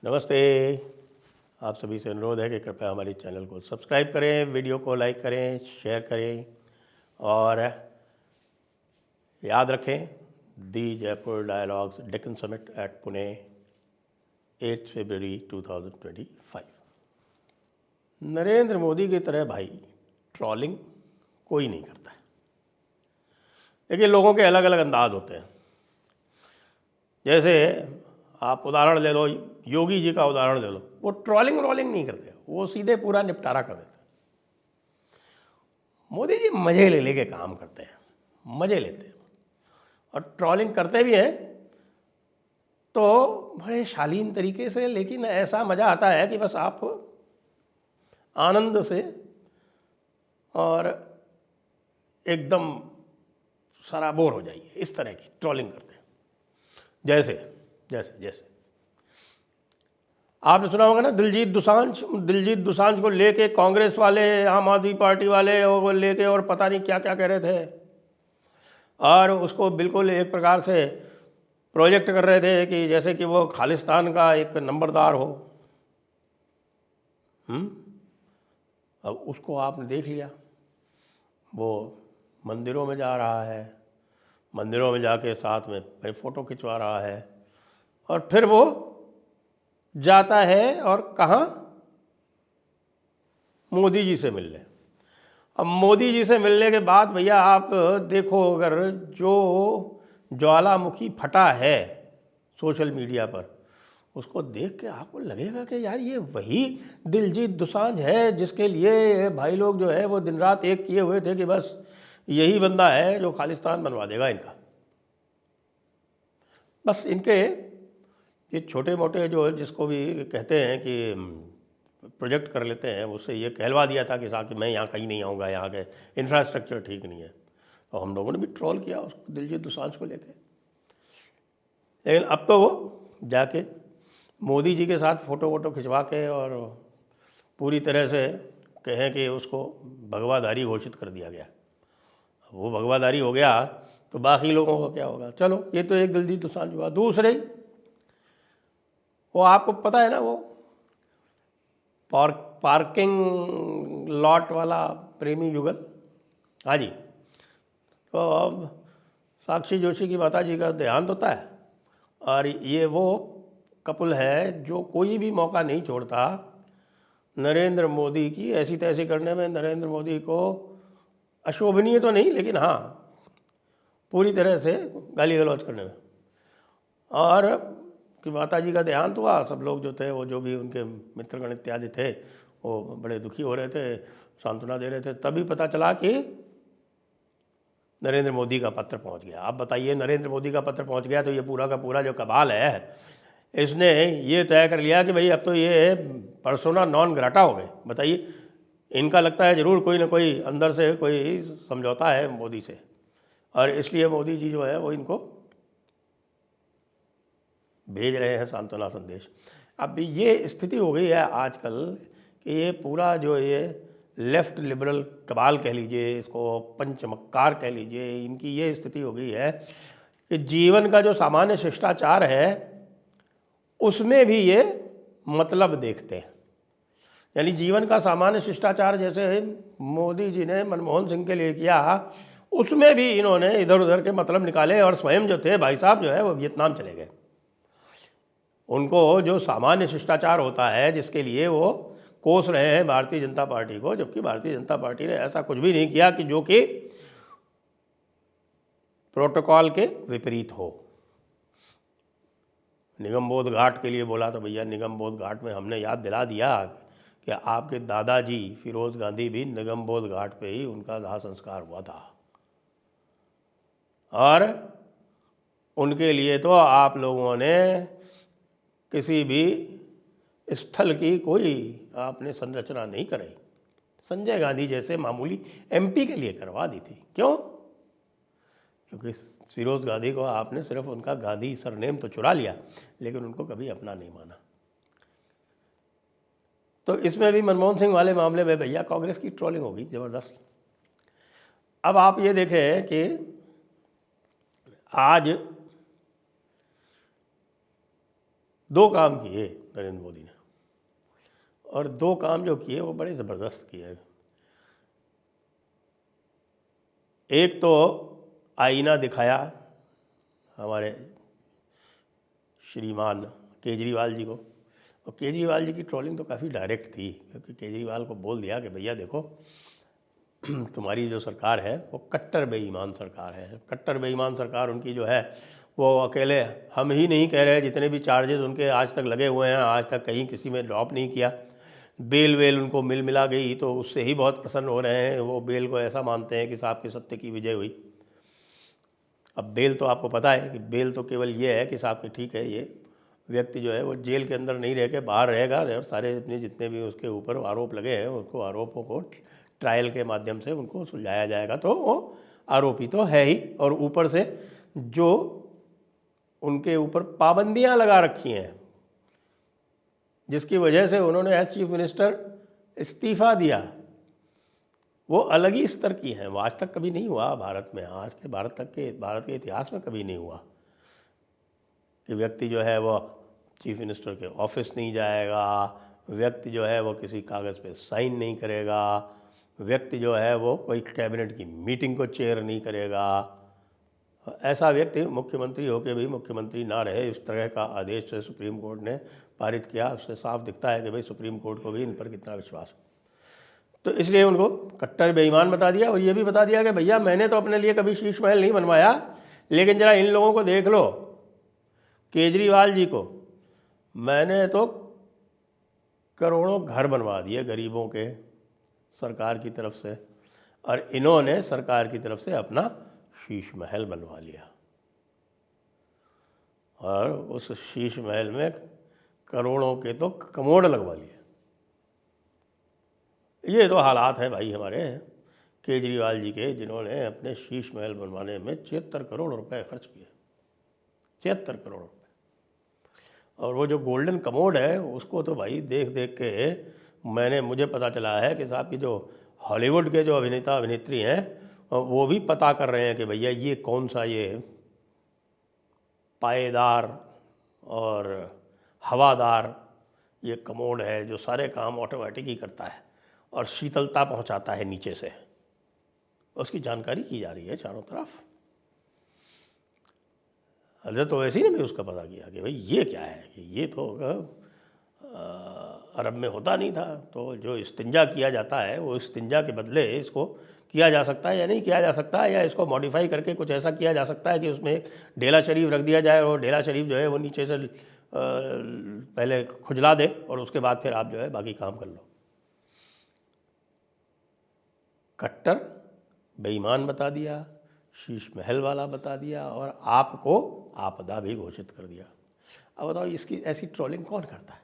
नमस्ते। आप सभी से अनुरोध है कि कृपया हमारे चैनल को सब्सक्राइब करें, वीडियो को लाइक करें, शेयर करें और याद रखें the Jaipur dialogues Deccan summit at Pune 8 फरवरी 2025। नरेंद्र मोदी की तरह भाई ट्रॉलिंग कोई नहीं करता है। देखिए, लोगों के अलग अलग अंदाज होते हैं। जैसे आप उदाहरण ले लो, योगी जी का उदाहरण ले लो, वो ट्रॉलिंग नहीं करते, वो सीधे पूरा निपटारा कर देते। मोदी जी मजे ले लेके काम करते हैं, मजे लेते हैं और ट्रॉलिंग करते भी हैं तो बड़े शालीन तरीके से, लेकिन ऐसा मज़ा आता है कि बस आप आनंद से और एकदम सराबोर हो जाइए। इस तरह की ट्रॉलिंग करते हैं। जैसे जैसे जैसे आपने सुना होगा ना, दिलजीत दोसांझ को लेके कांग्रेस वाले, आम आदमी पार्टी वाले वो लेके और पता नहीं क्या क्या कह रहे थे और उसको बिल्कुल एक प्रकार से प्रोजेक्ट कर रहे थे कि जैसे कि वो खालिस्तान का एक नंबरदार हो। अब उसको आपने देख लिया, वो मंदिरों में जा रहा है, मंदिरों में जाके साथ में फ़ोटो खिंचवा रहा है और फिर वो जाता है और कहाँ, मोदी जी से मिलने। अब मोदी जी से मिलने के बाद भैया आप देखो, अगर जो ज्वालामुखी फटा है सोशल मीडिया पर, उसको देख के आपको लगेगा कि यार ये वही दिलजीत दोसांझ है जिसके लिए भाई लोग जो है वो दिन रात एक किए हुए थे कि बस यही बंदा है जो खालिस्तान बनवा देगा इनका। बस इनके ये छोटे मोटे जो जिसको भी कहते हैं कि प्रोजेक्ट कर लेते हैं, उससे ये कहलवा दिया था कि साहब कि मैं यहाँ कहीं नहीं आऊँगा, यहाँ के इंफ्रास्ट्रक्चर ठीक नहीं है। तो हम लोगों ने भी ट्रोल किया उसको, दिलजीत दोसांझ को लेके। लेकिन अब तो वो जाके मोदी जी के साथ फ़ोटो वोटो खिंचवा के और पूरी तरह से कहें कि उसको भगवाधारी घोषित कर दिया गया। वो भगवाधारी हो गया तो बाकी लोगों का क्या होगा। चलो, ये तो एक दिलजीत दोसांझ हुआ। दूसरे, वो आपको पता है ना, वो पार्किंग लॉट वाला प्रेमी युगल। हाँ जी। तो अब साक्षी जोशी की माता जी का देहांत होता है और ये वो कपल है जो कोई भी मौका नहीं छोड़ता नरेंद्र मोदी की ऐसी तैसी करने में, नरेंद्र मोदी को अशोभनीय तो नहीं लेकिन हाँ पूरी तरह से गाली गलौज करने में। और कि माता जी का देहांत हुआ, सब लोग जो थे, वो जो भी उनके मित्रगण इत्यादि थे, वो बड़े दुखी हो रहे थे, सांत्वना दे रहे थे। तभी पता चला कि नरेंद्र मोदी का पत्र पहुंच गया। आप बताइए, नरेंद्र मोदी का पत्र पहुंच गया तो ये पूरा का पूरा जो कबाल है, इसने ये तय कर लिया कि भाई अब तो ये पर्सोना नॉन ग्राटा हो गए। बताइए, इनका लगता है ज़रूर कोई ना कोई अंदर से कोई समझौता है मोदी से, और इसलिए मोदी जी जो है वो इनको भेज रहे हैं सांत्वना संदेश। अब ये स्थिति हो गई है आजकल कि ये पूरा जो ये लेफ्ट लिबरल कबाल कह लीजिए, इसको पंचमक्कार कह लीजिए, इनकी ये स्थिति हो गई है कि जीवन का जो सामान्य शिष्टाचार है उसमें भी ये मतलब देखते हैं। यानी जीवन का सामान्य शिष्टाचार जैसे मोदी जी ने मनमोहन सिंह के लिए किया, उसमें भी इन्होंने इधर उधर के मतलब निकाले और स्वयं जो थे भाई साहब जो है वो वियतनाम चले गए। उनको जो सामान्य शिष्टाचार होता है जिसके लिए वो कोस रहे हैं भारतीय जनता पार्टी को, जबकि भारतीय जनता पार्टी ने ऐसा कुछ भी नहीं किया कि जो कि प्रोटोकॉल के विपरीत हो। निगमबोध घाट के लिए बोला तो भैया निगमबोध घाट में हमने याद दिला दिया कि आपके दादाजी फिरोज गांधी भी निगमबोध घाट पे ही उनका दाह संस्कार हुआ था, और उनके लिए तो आप लोगों ने किसी भी स्थल की कोई आपने संरचना नहीं कराई। संजय गांधी जैसे मामूली एमपी के लिए करवा दी थी। क्यों? क्योंकि फिरोज गांधी को आपने सिर्फ उनका गांधी सरनेम तो चुरा लिया, लेकिन उनको कभी अपना नहीं माना। तो इसमें भी मनमोहन सिंह वाले मामले में भैया कांग्रेस की ट्रोलिंग होगी ज़बरदस्त। अब आप ये देखें कि आज 2 काम किए नरेंद्र मोदी ने, और 2 काम जो किए वो बड़े ज़बरदस्त किए। एक तो आईना दिखाया हमारे श्रीमान केजरीवाल जी को, और केजरीवाल जी की ट्रोलिंग तो काफ़ी डायरेक्ट थी, क्योंकि केजरीवाल को बोल दिया कि भैया देखो तुम्हारी जो सरकार है वो कट्टर बेईमान सरकार है। कट्टर बेईमान सरकार उनकी जो है वो अकेले हम ही नहीं कह रहे, जितने भी चार्जेस उनके आज तक लगे हुए हैं आज तक कहीं किसी में ड्रॉप नहीं किया। बेल वेल उनको मिला गई तो उससे ही बहुत प्रसन्न हो रहे हैं। वो बेल को ऐसा मानते हैं कि साहब के सत्य की विजय हुई। अब बेल तो आपको पता है कि बेल तो केवल ये है कि साहब कि ठीक है, ये व्यक्ति जो है वो जेल के अंदर नहीं रह के बाहर रहेगा, और सारे अपने जितने भी उसके ऊपर आरोप लगे हैं उसको आरोपों को ट्रायल के माध्यम से उनको सुलझाया जाएगा। तो वो आरोपी तो है ही, और ऊपर से जो उनके ऊपर पाबंदियां लगा रखी हैं जिसकी वजह से उन्होंने एज चीफ मिनिस्टर इस्तीफ़ा दिया, वो अलग ही स्तर की हैं। वो आज तक कभी नहीं हुआ भारत में, आज के भारत के इतिहास में कभी नहीं हुआ कि व्यक्ति जो है वो चीफ मिनिस्टर के ऑफिस नहीं जाएगा, व्यक्ति जो है वो किसी कागज़ पे साइन नहीं करेगा, व्यक्ति जो है वो कोई कैबिनेट की मीटिंग को चेयर नहीं करेगा। ऐसा व्यक्ति मुख्यमंत्री होकर भी मुख्यमंत्री ना रहे, इस तरह का आदेश से सुप्रीम कोर्ट ने पारित किया। उससे साफ दिखता है कि भाई सुप्रीम कोर्ट को भी इन पर कितना विश्वास है। तो इसलिए उनको कट्टर बेईमान बता दिया, और ये भी बता दिया कि भैया मैंने तो अपने लिए कभी शीश महल नहीं बनवाया, लेकिन ज़रा इन लोगों को देख लो, केजरीवाल जी को मैंने तो करोड़ों घर बनवा दिए गरीबों के सरकार की तरफ से, और इन्होंने सरकार की तरफ से अपना शीश महल बनवा लिया, और उस शीश महल में करोड़ों के तो कमोड लगवा लिए। ये तो हालात हैं भाई हमारे केजरीवाल जी के, जिन्होंने अपने शीश महल बनवाने में 76 करोड़ रुपए खर्च किए, 76 करोड़ रुपए। और वो जो गोल्डन कमोड है उसको तो भाई देख देख के मुझे पता चला है कि साहब की जो हॉलीवुड के जो अभिनेता अभिनेत्री हैं वो भी पता कर रहे हैं कि भैया ये कौन सा ये पायेदार और हवादार ये कमोड है जो सारे काम ऑटोमेटिक ही करता है और शीतलता पहुंचाता है नीचे से। उसकी जानकारी की जा रही है चारों तरफ। अरे तो वैसे ही ना मैं उसका पता किया कि भाई ये क्या है, कि ये तो अरब में होता नहीं था। तो जो इस्तिंजा किया जाता है वो इस्तिंजा के बदले इसको किया जा सकता है या नहीं किया जा सकता है, या इसको मॉडिफाई करके कुछ ऐसा किया जा सकता है कि उसमें एक ढेला शरीफ रख दिया जाए और ढेला शरीफ जो है वो नीचे से पहले खुजला दे और उसके बाद फिर आप जो है बाकी काम कर लो। कट्टर बेईमान बता दिया, शीश महल वाला बता दिया, और आपको आपदा भी घोषित कर दिया। अब बताओ इसकी ऐसी ट्रोलिंग कौन करता है?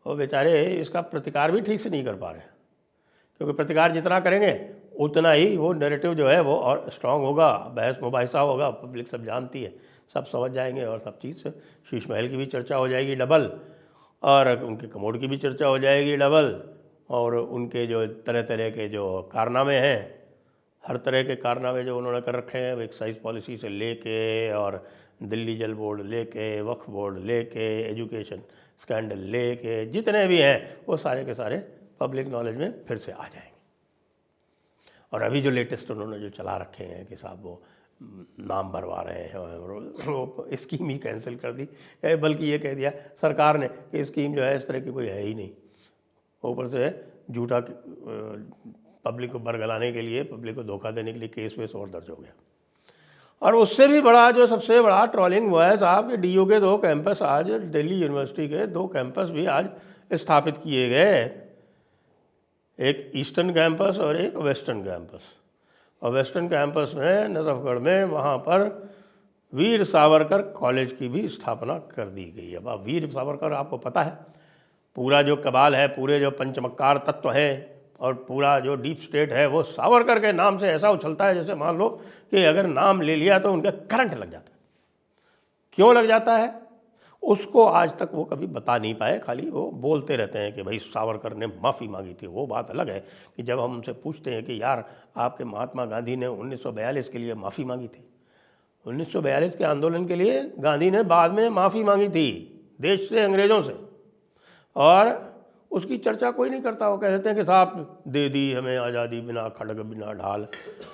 और बेचारे इसका प्रतिकार भी ठीक से नहीं कर पा रहे, क्योंकि प्रतिकार जितना करेंगे उतना ही वो नैरेटिव जो है वो और स्ट्रांग होगा, बहस मुबाहिसा होगा, पब्लिक सब जानती है, सब समझ जाएंगे, और सब चीज़ से शीश महल की भी चर्चा हो जाएगी डबल, और उनके कमोड की भी चर्चा हो जाएगी डबल, और उनके जो तरह तरह के जो कारनामे हैं, हर तरह के कारनामे जो उन्होंने कर रखे हैं, एक्साइज पॉलिसी से लेके और दिल्ली जल बोर्ड लेके, वक्फ बोर्ड लेके, एजुकेशन स्कैंडल लेके, जितने भी हैं वो सारे के सारे पब्लिक नॉलेज में फिर से आ जाएंगे। और अभी जो लेटेस्ट उन्होंने जो चला रखे हैं कि साहब वो नाम भरवा रहे हैं, वो स्कीम ही कैंसिल कर दी, बल्कि ये कह दिया सरकार ने कि स्कीम जो है इस तरह की कोई है ही नहीं। ऊपर से झूठा पब्लिक को बरगलाने के लिए, पब्लिक को धोखा देने के लिए केस वेस और दर्ज हो गया। और उससे भी बड़ा जो सबसे बड़ा ट्रोलिंग हुआ है साहब, डीयू के 2 कैंपस, आज दिल्ली यूनिवर्सिटी के 2 कैंपस भी आज स्थापित किए गए, एक ईस्टर्न कैंपस और एक वेस्टर्न कैंपस। और वेस्टर्न कैंपस में नजफगढ़ में वहाँ पर वीर सावरकर कॉलेज की भी स्थापना कर दी गई। अब वीर सावरकर आपको पता है, पूरा जो कबाल है, पूरे जो पंचमक्कार तत्व हैं और पूरा जो डीप स्टेट है वो सावरकर के नाम से ऐसा उछलता है जैसे मान लो कि अगर नाम ले लिया तो उनका करंट लग जाता है। क्यों लग जाता है उसको आज तक वो कभी बता नहीं पाए, खाली वो बोलते रहते हैं कि भाई सावरकर ने माफ़ी मांगी थी। वो बात अलग है कि जब हम उनसे पूछते हैं कि यार आपके महात्मा गांधी ने 1942 के लिए माफ़ी मांगी थी, 1942 के आंदोलन के लिए गांधी ने बाद में माफ़ी मांगी थी देश से, अंग्रेज़ों से, और उसकी चर्चा कोई नहीं करता। वो कह देते हैं कि साहब दे दी हमें आज़ादी बिना खड़ग बिना ढाल।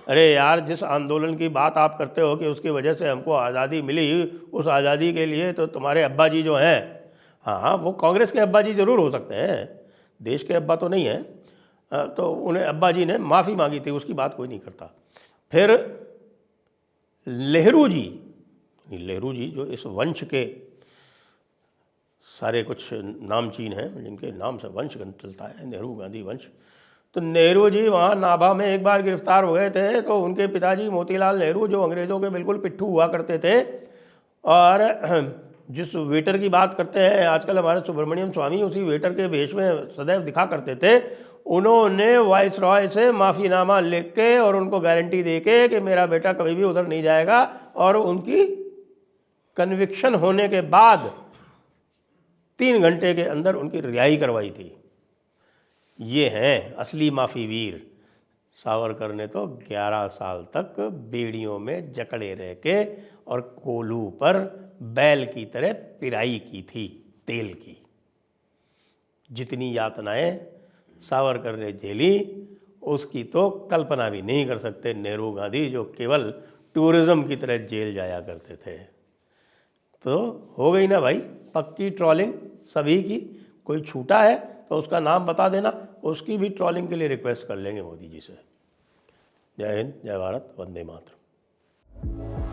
अरे यार, जिस आंदोलन की बात आप करते हो कि उसकी वजह से हमको आज़ादी मिली, उस आज़ादी के लिए तो तुम्हारे अब्बा जी जो हैं, हाँ वो कांग्रेस के अब्बा जी ज़रूर हो सकते हैं, देश के अब्बा तो नहीं हैं, तो उन्हें अब्बा जी ने माफ़ी मांगी थी, उसकी बात कोई नहीं करता। फिर नेहरू जी जो इस वंश के सारे कुछ नामचीन हैं, जिनके नाम से वंश चलता है, नेहरू गांधी वंश। तो नेहरू जी वहाँ नाभा में एक बार गिरफ्तार हो गए थे, तो उनके पिताजी मोतीलाल नेहरू, जो अंग्रेज़ों के बिल्कुल पिट्ठू हुआ करते थे, और जिस वेटर की बात करते हैं आजकल हमारे सुब्रमण्यम स्वामी, उसी वेटर के भेष में सदैव दिखा करते थे, उन्होंने वाइसरॉय से माफ़ीनामा लिख के और उनको गारंटी दे के कि मेरा बेटा कभी भी उधर नहीं जाएगा, और उनकी कन्विक्शन होने के बाद 3 घंटे के अंदर उनकी रिहाई करवाई थी। ये हैं असली माफ़ी वीर। सावरकर ने तो 11 साल तक बेड़ियों में जकड़े रह के और कोल्हू पर बैल की तरह पिराई की थी, तेल की। जितनी यातनाएं सावरकर ने झेली उसकी तो कल्पना भी नहीं कर सकते नेहरू गांधी, जो केवल टूरिज़्म की तरह जेल जाया करते थे। तो हो गई ना भाई पक्की ट्रॉलिंग सभी की। कोई छूटा है तो उसका नाम बता देना, उसकी भी ट्रॉलिंग के लिए रिक्वेस्ट कर लेंगे मोदी जी से। जय हिंद, जय भारत, वंदे मातरम।